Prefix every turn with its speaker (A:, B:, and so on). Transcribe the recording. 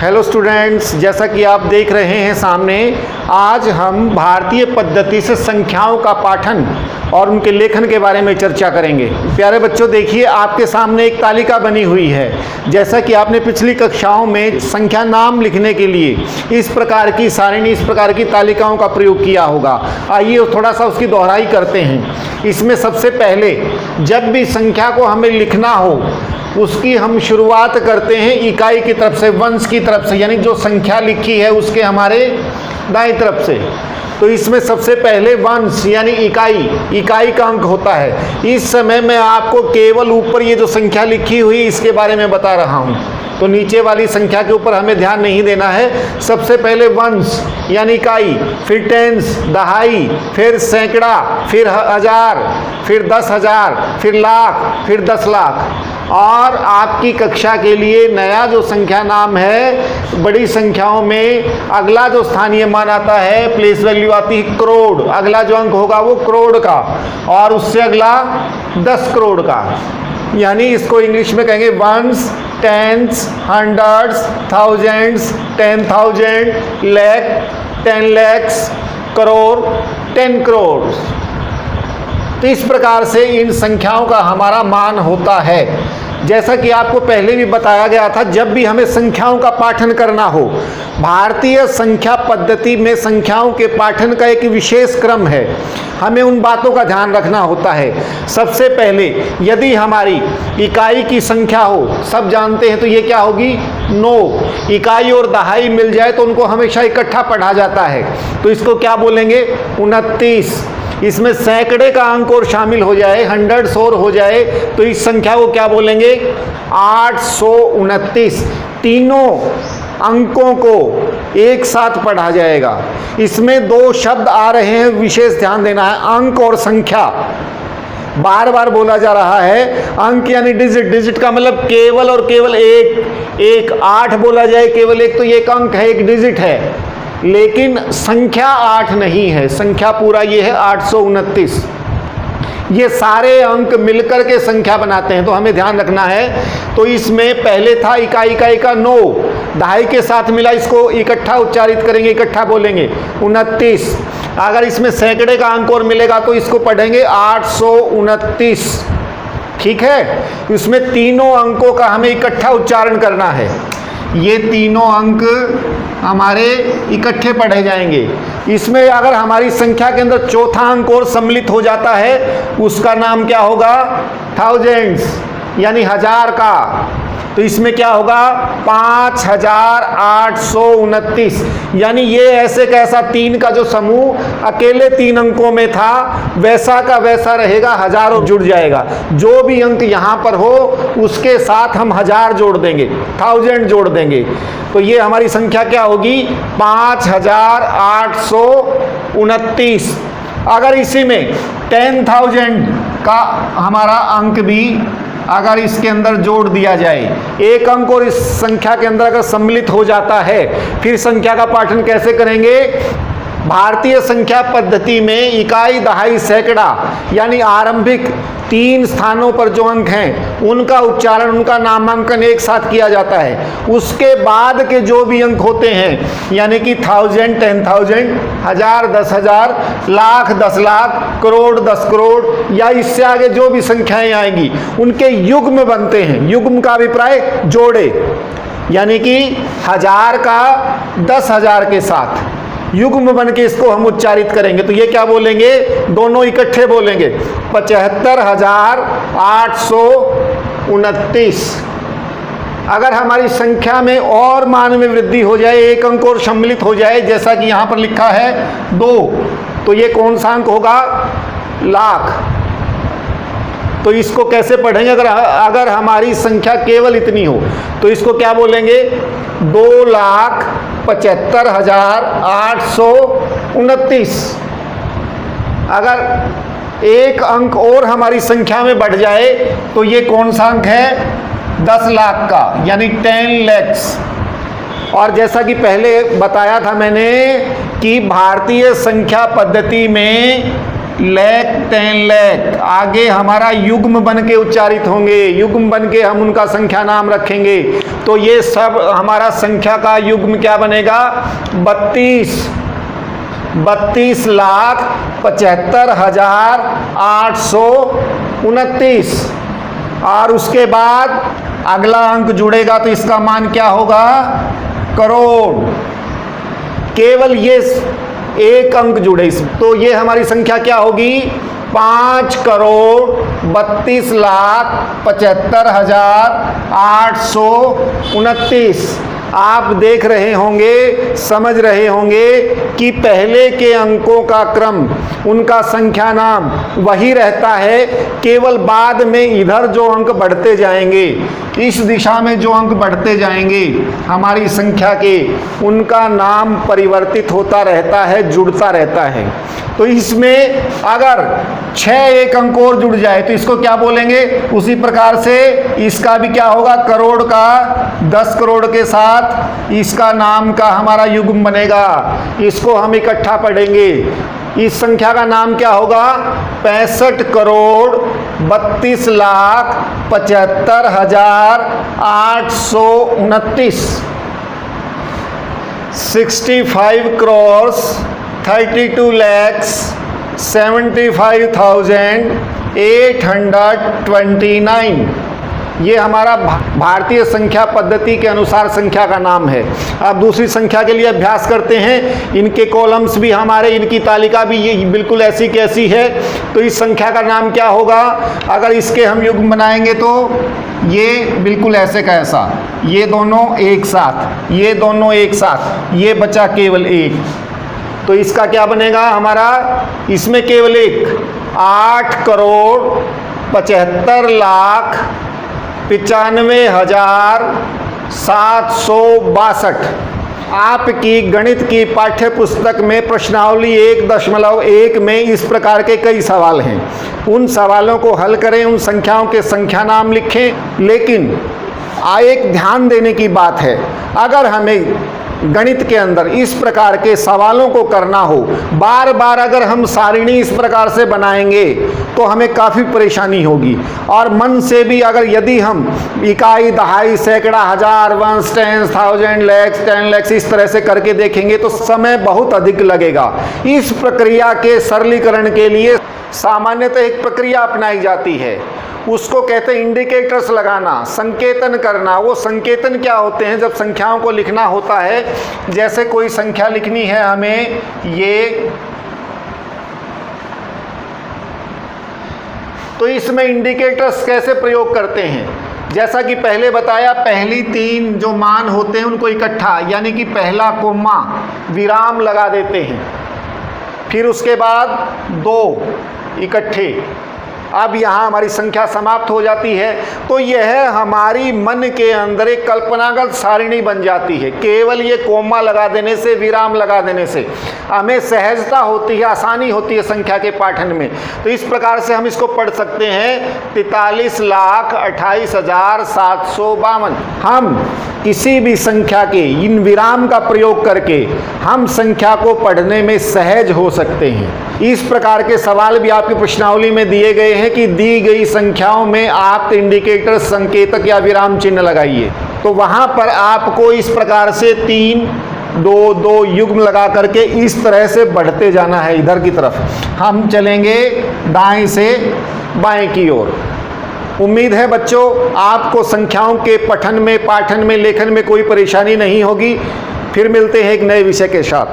A: Hello students, जैसा कि आप देख रहे हैं सामने, आज हम भारतीय पद्धति से संख्याओं का पाठन और उनके लेखन के बारे में चर्चा करेंगे। प्यारे बच्चों, देखिए आपके सामने एक तालिका बनी हुई है। जैसा कि आपने पिछली कक्षाओं में संख्या नाम लिखने के लिए इस प्रकार की सारिणी, इस प्रकार की तालिकाओं का प्रयोग किया होगा। आइए थोड़ा सा उसकी दोहराई करते हैं। इसमें सबसे पहले जब भी संख्या को हमें लिखना हो उसकी हम शुरुआत करते हैं इकाई की तरफ से, वंश की तरफ से, यानी जो संख्या लिखी है उसके हमारे दाईं तरफ से। तो इसमें सबसे पहले वंश यानी इकाई का अंक होता है। इस समय मैं आपको केवल ऊपर ये जो संख्या लिखी हुई इसके बारे में बता रहा हूँ, तो नीचे वाली संख्या के ऊपर हमें ध्यान नहीं देना है। सबसे पहले वंश यानी इकाई, फिर टेंस दहाई, फिर सैकड़ा, फिर हजार, फिर 10,000, फिर लाख, फिर 10 लाख। और आपकी कक्षा के लिए नया जो संख्या नाम है, बड़ी संख्याओं में अगला जो स्थानीय मान आता है, प्लेस वैल्यू आती है करोड़। अगला जो अंक होगा वो करोड़ का, और उससे अगला 10 करोड़ का। यानी इसको इंग्लिश में कहेंगे ones, tens, hundreds, thousands, 10,000, lakh, 10 lakhs, crore, 10 crores। तो इस प्रकार से इन संख्याओं का हमारा मान होता है। जैसा कि आपको पहले भी बताया गया था, जब भी हमें संख्याओं का पाठन करना हो, भारतीय संख्या पद्धति में संख्याओं के पाठन का एक विशेष क्रम है। हमें उन बातों का ध्यान रखना होता है। सबसे पहले यदि हमारी इकाई की संख्या हो, सब जानते हैं, तो ये क्या होगी 9। इकाई और दहाई मिल जाए तो उनको हमेशा इकट्ठा पढ़ा जाता है, तो इसको क्या बोलेंगे 29। इसमें सैकड़े का अंक और शामिल हो जाए, हंड्रेड्स और हो जाए, तो इस संख्या को क्या बोलेंगे 829। तीनों अंकों को एक साथ पढ़ा जाएगा। इसमें 2 शब्द आ रहे हैं, विशेष ध्यान देना है, अंक और संख्या। बार बार बोला जा रहा है। अंक यानी डिजिट, डिजिट का मतलब केवल और केवल एक। 8 बोला जाए केवल एक, तो ये एक अंक है, एक डिजिट है। लेकिन संख्या 8 नहीं है, संख्या पूरा ये है 829। ये सारे अंक मिलकर के संख्या बनाते हैं, तो हमें ध्यान रखना है। तो इसमें पहले था इकाई का 9, दहाई के साथ मिला, इसको इकट्ठा उच्चारित करेंगे, इकट्ठा बोलेंगे 29। अगर इसमें सैकड़े का अंक और मिलेगा तो इसको पढ़ेंगे 829। ठीक है, इसमें तीनों अंकों का हमें इकट्ठा उच्चारण करना है। ये तीनों अंक हमारे इकट्ठे पढ़े जाएंगे। इसमें अगर हमारी संख्या के अंदर चौथा अंक और सम्मिलित हो जाता है, उसका नाम क्या होगा थाउजेंड्स यानी हजार का। तो इसमें क्या होगा 5829। यानी ये ऐसे कैसा 3 का जो समूह अकेले 3 अंकों में था, वैसा का वैसा रहेगा, हजारों जुड़ जाएगा। जो भी अंक यहाँ पर हो उसके साथ हम 1000 जोड़ देंगे, 1000 जोड़ देंगे, तो ये हमारी संख्या क्या होगी 5829। अगर इसी में 10,000 का हमारा अंक भी अगर इसके अंदर जोड़ दिया जाए, एक अंक और इस संख्या के अंदर अगर सम्मिलित हो जाता है, फिर संख्या का पाठन कैसे करेंगे। भारतीय संख्या पद्धति में इकाई, दहाई, सैकड़ा यानी आरंभिक 3 स्थानों पर जो अंक हैं उनका उच्चारण, उनका नामांकन एक साथ किया जाता है। उसके बाद के जो भी अंक होते हैं, यानी कि 1000, 10,000, 1000, 10,000, लाख, 10 लाख, करोड़, 10 करोड़, या इससे आगे जो भी संख्याएं आएंगी उनके युग्म बनते हैं। युग्म का अभिप्राय जोड़े, यानी कि 1000 का 10,000 के साथ युग्म बन के इसको हम उच्चारित करेंगे। तो ये क्या बोलेंगे, दोनों इकट्ठे बोलेंगे 75,829। अगर हमारी संख्या में और मान में वृद्धि हो जाए, एक अंक और सम्मिलित हो जाए, जैसा कि यहाँ पर लिखा है 2, तो ये कौन सा अंक होगा लाख। तो इसको कैसे पढ़ेंगे, अगर हमारी संख्या केवल इतनी हो तो इसको क्या बोलेंगे 2,75,829। अगर एक अंक और हमारी संख्या में बढ़ जाए तो ये कौन सा अंक है 10 लाख का, यानी 10 lakhs। और जैसा कि पहले बताया था मैंने कि भारतीय संख्या पद्धति में लाख 10 लाख, आगे हमारा युग्म बन के उच्चारित होंगे, युग्म बन के हम उनका संख्या नाम रखेंगे। तो ये सब हमारा संख्या का युग्म क्या बनेगा? 32,75,829। और उसके बाद अगला अंक जुड़ेगा तो इसका मान क्या होगा? करोड़। केवल ये एक अंक जुड़े तो ये हमारी संख्या क्या होगी? 5,72,75,829। आप देख रहे होंगे, समझ रहे होंगे कि पहले के अंकों का क्रम, उनका संख्या नाम वही रहता है, केवल बाद में इधर जो अंक बढ़ते जाएंगे, इस दिशा में जो अंक बढ़ते जाएंगे हमारी संख्या के, उनका नाम परिवर्तित होता रहता है, जुड़ता रहता है। तो इसमें अगर 6 एक अंक और जुड़ जाए तो इसको क्या बोलेंगे? उसी प्रकार से इसका भी क्या होगा? करोड़ का 10 करोड़ के साथ इसका नाम का हमारा युग्म बनेगा, इसको हम इकट्ठा पढ़ेंगे। इस संख्या का नाम क्या होगा? 65,32,75,829। 65 crores 32,75,829। ये हमारा भारतीय संख्या पद्धति के अनुसार संख्या का नाम है। अब दूसरी संख्या के लिए अभ्यास करते हैं। इनके कॉलम्स भी हमारे, इनकी तालिका भी ये बिल्कुल ऐसी कैसी है। तो इस संख्या का नाम क्या होगा? अगर इसके हम युग्म बनाएंगे तो ये बिल्कुल ऐसे का ऐसा, ये दोनों एक साथ, ये दोनों एक साथ, ये बचा केवल एक। तो इसका क्या बनेगा हमारा? इसमें केवल एक 8,95,762। आपकी गणित की पाठ्य पुस्तक में प्रश्नावली 1.1 में इस प्रकार के कई सवाल हैं। उन सवालों को हल करें, उन संख्याओं के संख्या नाम लिखें। लेकिन एक ध्यान देने की बात है, अगर हमें गणित के अंदर इस प्रकार के सवालों को करना हो, बार बार अगर हम सारिणी इस प्रकार से बनाएंगे तो हमें काफ़ी परेशानी होगी। और मन से भी अगर यदि हम इकाई, दहाई, सैकड़ा, हजार, वंश, टेंस, थाउजेंड, लैक्स, 10 लैक्स इस तरह से करके देखेंगे तो समय बहुत अधिक लगेगा। इस प्रक्रिया के सरलीकरण के लिए सामान्यतः एक प्रक्रिया अपनाई जाती है, उसको कहते हैं इंडिकेटर्स लगाना, संकेतन करना। वो संकेतन क्या होते हैं? जब संख्याओं को लिखना होता है, जैसे कोई संख्या लिखनी है हमें, ये, तो इसमें इंडिकेटर्स कैसे प्रयोग करते हैं? जैसा कि पहले बताया, पहली 3 जो मान होते हैं उनको इकट्ठा, यानी कि पहला कोमा विराम लगा देते हैं, फिर उसके बाद 2 इकट्ठे। अब यहाँ हमारी संख्या समाप्त हो जाती है। तो यह हमारी मन के अंदर एक कल्पनागत सारिणी बन जाती है। केवल ये कोमा लगा देने से, विराम लगा देने से हमें सहजता होती है, आसानी होती है संख्या के पाठन में। तो इस प्रकार से हम इसको पढ़ सकते हैं 43,28,752। हम किसी भी संख्या के इन विराम का प्रयोग करके हम संख्या को पढ़ने में सहज हो सकते हैं। इस प्रकार के सवाल भी आपकी प्रश्नावली में दिए गए हैं कि दी गई संख्याओं में आप इंडिकेटर, संकेतक या विराम चिन्ह लगाइए। तो वहां पर आपको इस प्रकार से 3, 2, 2 युग्म लगा करके इस तरह से बढ़ते जाना है। इधर की तरफ हम चलेंगे दाएं से बाएं की ओर। उम्मीद है बच्चों आपको संख्याओं के पठन में, पाठन में, लेखन में कोई परेशानी नहीं होगी। फिर मिलते हैं एक नए विषय के साथ।